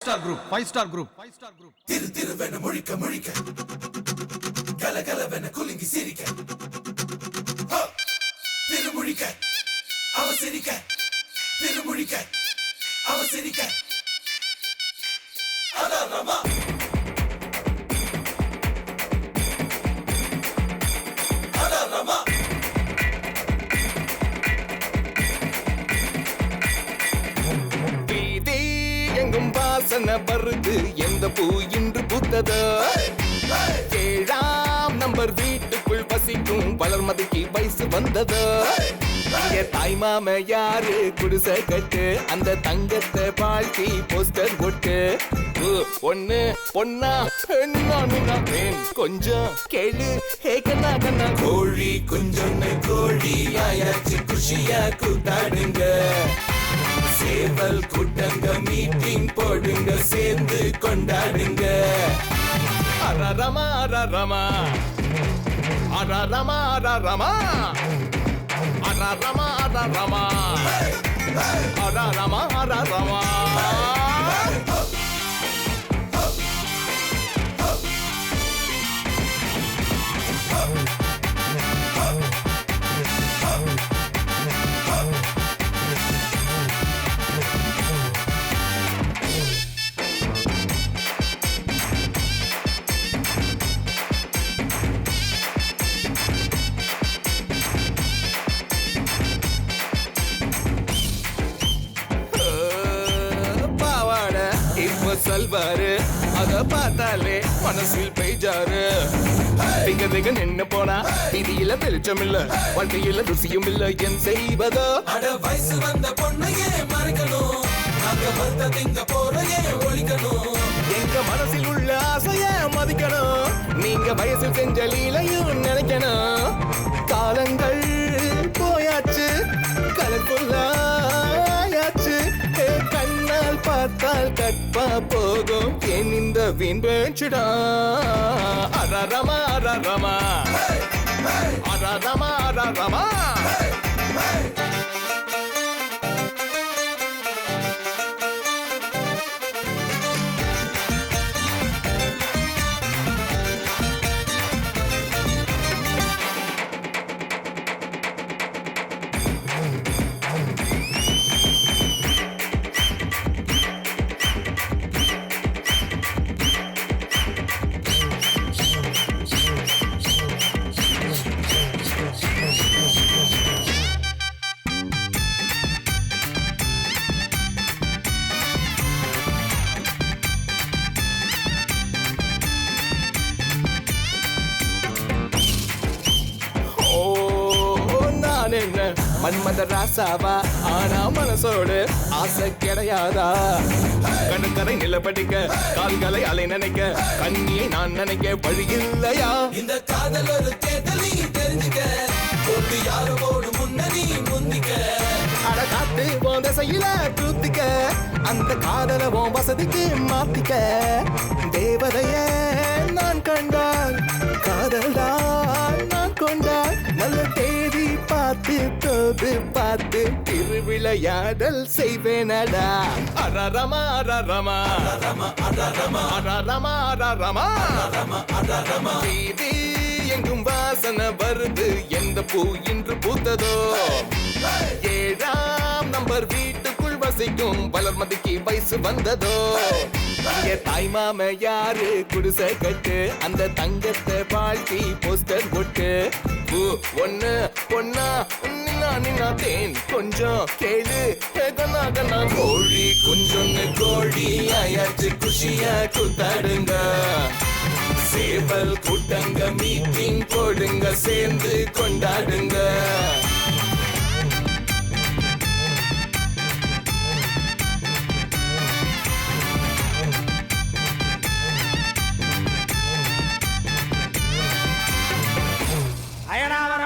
5-star group. திரு திருவென முழிக்க முழிக்க கலகலவென குலுங்கி சிரிக்க திருமுழிக்க அவ சிரிக்க திருமுழிக்க அவ சிரிக்க அதான் ரமா அதான் ரமா எங்கும் வாசன வருது எந்த பூ இன்று பூத்ததோ 7ஆம் நம்பர் வீட்டுக்குள் வசிக்கும் வளர்மதிக்கு வயசு வந்ததோ இங்க தாய் மாம யாரு குடிசை கட்டு அந்த தங்கத்தை வாழ்த்தி போஸ்டர் போட்டு ஒண்ணு பொண்ணா கொஞ்சம் கேளு கண்ணா கண்ணா கோழி குஞ்சொன்னு கோழி ஆயாச்சு குஷியா கூத்தாடுங்க சேவல் கூட்டங்க மீட்டிங் போடுங்க சேர்ந்து கொண்டாடுங்க அரரமா அரரமா அரரமா அரரமா அரரமா அரரமா அரரமா அரரமா சொல்வாரு அத பார்த்தாலே மனசில் பெய்ஜாரு திங்க திங்க நின்னு போனா வீதியில வெளிச்சம் இல்ல வாழ்க்கையில ருசியும் இல்ல என் செய்வதோ அட வயசு வந்த பொண்ணையே மறைக்கணும் நாங்க வந்த திங்க போறையே ஒழிக்கணும் எங்க மனசில் உள்ள ஆசைய மதிக்கணும் நீங்க வயசில் செஞ்ச லீலையும் நினைக்கணும் காலங்கள் போயாச்சு கலப்புள்ளாயாச்சு கண்ணால் பார்த்தால் கற்பா போகும் என் இந்த வீண் பேச்சுடா அரரமா அரரமா அரரமா அரரமா மன்மத ராசாவா ஆனா மனசோடு ஆசை கிடையாதா கண்ணுக்கரை நிலப்படிக்க கால்களை அலை நினைக்க கண்ணியை நான் நினைக்க வழி இல்லையா இந்த காதல் ஒரு தேடலி தெரிஞ்சுக்க போட்டு யாரோடு முன்னணி முந்திக்க அட காத்து போந்த செய்யல தூத்திக்க அந்த காதல உன் வசதிக்கு மாத்திக்க தேவதைய நான் கண்டால் காதல்தான் நான் கொண்டால் நல்ல தேதி பார்த்து தோது பார்த்து திருவிளையாடல் செய்வேனடா அரரமா அரரமா அரரமா அரரமா அரரமா அரரமா வீதி எங்கும் வாசனை வருது எந்த பூ இன்று பூத்ததோ 7ஆம் நம்பர் வீட்டுக்குள் வசிக்கும் வளர்மதிக்கு வயசு வந்ததோ இங்க தாய் மாம யாரு குடிசை கட்டு அந்த தங்கத்தை வாழ்த்தி போஸ்டர் போட்டு ஒண்ணு பொண்ணா நின்னா தேன் கொஞ்சம் கேளு கண்ணா கண்ணா கோழி குஞ்சொன்னு கோழி ஆயாச்சு குஷியா கூத்தாடுங்க சேவல் கூட்டங்க மீட்டிங் போடுங்க சேர்ந்து கொண்டாடுங்க